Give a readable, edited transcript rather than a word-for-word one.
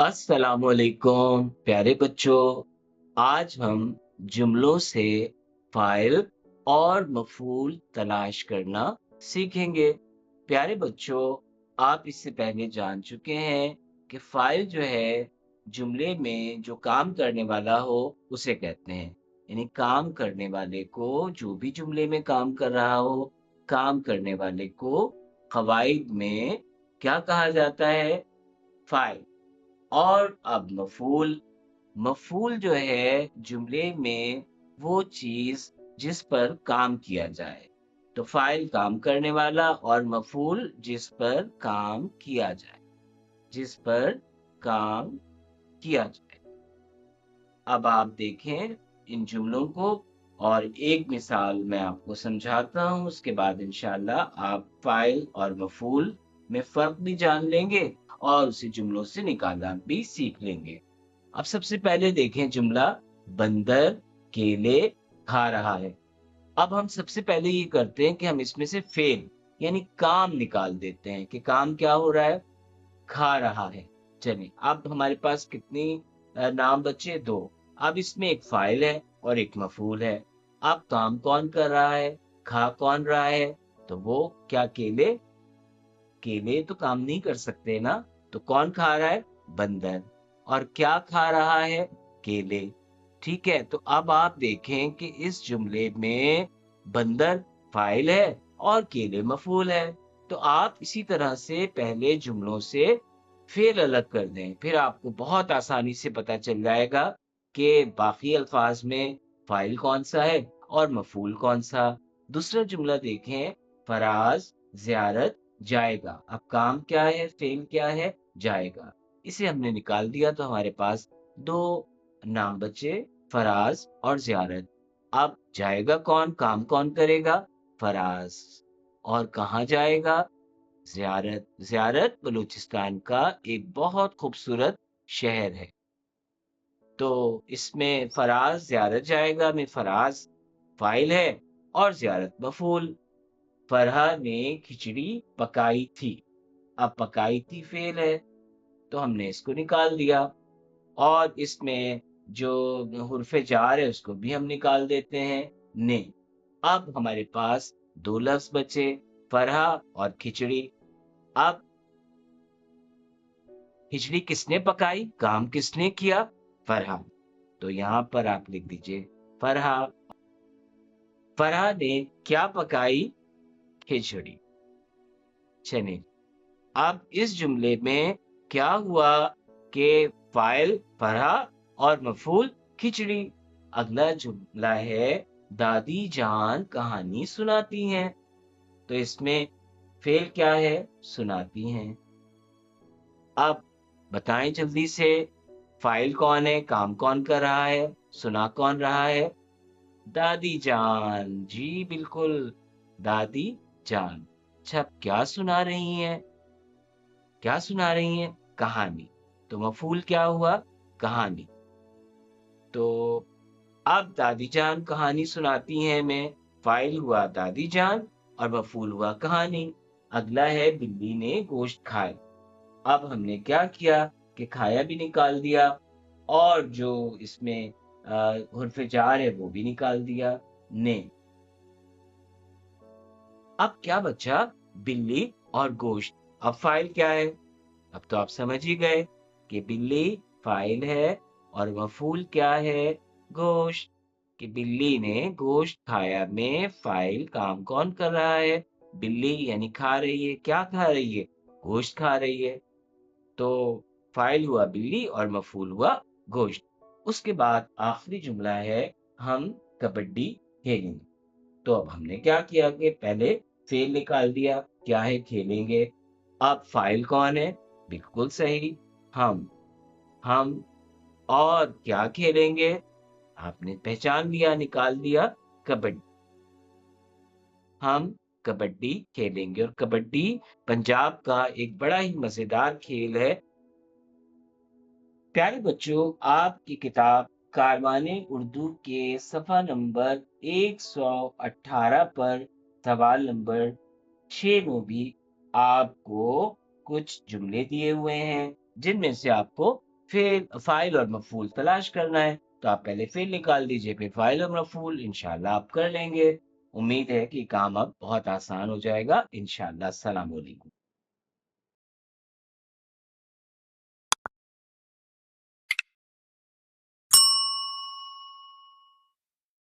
अस्सलाम वालेकुम प्यारे बच्चों। आज हम जुमलों से फाइल और मफूल तलाश करना सीखेंगे। प्यारे बच्चों, आप इससे पहले जान चुके हैं कि फाइल जो है जुमले में जो काम करने वाला हो उसे कहते हैं। यानी काम करने वाले को, जो भी जुमले में काम कर रहा हो, काम करने वाले को कवाइद में क्या कहा जाता है? फाइल। और अब मफूल, मफूल जो है जुमले में वो चीज जिस पर काम किया जाए। तो फाइल काम करने वाला और मफूल जिस पर काम किया जाए, जिस पर काम किया जाए। अब आप देखें इन जुमलों को और एक मिसाल मैं आपको समझाता हूं, उसके बाद इंशाल्लाह आप फाइल और मफूल में फर्क भी जान लेंगे और उसे जुमलों से निकालना भी सीख लेंगे। अब सबसे पहले देखें जुमला, बंदर केले खा रहा है। अब हम सबसे पहले ये करते हैं कि हम इसमें से फेल यानी काम निकाल देते हैं कि काम क्या हो रहा है, खा रहा है। चलिए, अब हमारे पास कितनी नाम बचे? दो। अब इसमें एक फाइल है और एक मफूल है। अब काम कौन कर रहा है, खा कौन रहा है? तो वो क्या, केले? केले तो काम नहीं कर सकते ना, तो कौन खा रहा है? बंदर। और क्या खा रहा है? केले। ठीक है, तो अब आप देखें कि इस जुमले में बंदर फाइल है और केले मफूल है। तो आप इसी तरह से पहले जुमलों से फेल अलग कर दें, फिर आपको बहुत आसानी से पता चल जाएगा कि बाकी अल्फाज में फाइल कौन सा है और मफूल कौन सा। दूसरा जुमला देखें, फराज जियारत जाएगा। अब काम क्या है, फेल क्या है? जाएगा। इसे हमने निकाल दिया तो हमारे पास दो नाम बचे, फराज और जियारत। अब जाएगा कौन, काम कौन करेगा? फराज। और कहाँ जाएगा? जियारत। जियारत बलूचिस्तान का एक बहुत खूबसूरत शहर है। तो इसमें फराज जियारत जाएगा में फराज फाइल है और जियारत मफूल। फरहा ने खिचड़ी पकाई थी। अब पकाई थी फेल है, तो हमने इसको निकाल दिया। और इसमें जो हुर्फे जार है उसको भी हम निकाल देते हैं, ने। अब हमारे पास दो लफ्ज बचे, फरहा और खिचड़ी। अब खिचड़ी किसने पकाई, काम किसने किया? फरहा। तो यहाँ पर आप लिख दीजिए फरहा। फरहा ने क्या पकाई? खिचड़ी। चलिए, अब इस जुमले में क्या हुआ कि फाइल फरहा और मफूल खिचड़ी। अगला जुमला है, दादी जान कहानी सुनाती हैं। तो इसमें फेल क्या है? सुनाती हैं। अब बताएं जल्दी से, फाइल कौन है, काम कौन कर रहा है, सुना कौन रहा है? दादी जान। जी बिल्कुल, दादी जान। अच्छा, क्या सुना रही हैं? क्या सुना रही हैं? कहानी। तो मफूल क्या हुआ? कहानी। तो अब दादी जान कहानी सुनाती हैं में फाइल हुआ दादी जान और मफूल हुआ कहानी। अगला है, बिल्ली ने गोश्त खाया। अब हमने क्या किया कि खाया भी निकाल दिया और जो इसमें हुर्फ जार है वो भी निकाल दिया, ने। अब क्या बचा? बिल्ली और गोश्त। अब फाइल क्या है? अब तो आप समझ ही गए कि बिल्ली फाइल है और मफूल क्या है? गोश्त। कि बिल्ली ने गोश्त खाया में फाइल काम कौन कर रहा है? बिल्ली, यानी खा रही है। क्या खा रही है? गोश्त खा रही है। तो फाइल हुआ बिल्ली और मफूल हुआ गोश्त। उसके बाद आखिरी जुमला है, हम कबड्डी खेलेंगे। तो अब हमने क्या किया कि पहले फेल निकाल दिया, क्या है? खेलेंगे। अब फाइल कौन है? बिल्कुल सही, हम। और क्या खेलेंगे? आपने पहचान लिया, निकाल दिया, कबड्डी। हम कबड्डी खेलेंगे। और कबड्डी पंजाब का एक बड़ा ही मजेदार खेल है। प्यारे बच्चों, आपकी किताब कारवाने उर्दू के सफा नंबर 118 पर सवाल नंबर 6 में भी आपको कुछ जुमले दिए हुए हैं जिनमें से आपको فائل اور مفعول تلاش کرنا ہے تو آپ پہلے فعل نکال دیجئے، پھر فائل اور مفعول، انشاءاللہ آپ کر لیں گے۔ امید ہے کہ کام اب بہت آسان ہو جائے گا انشاءاللہ۔ السلام علیکم۔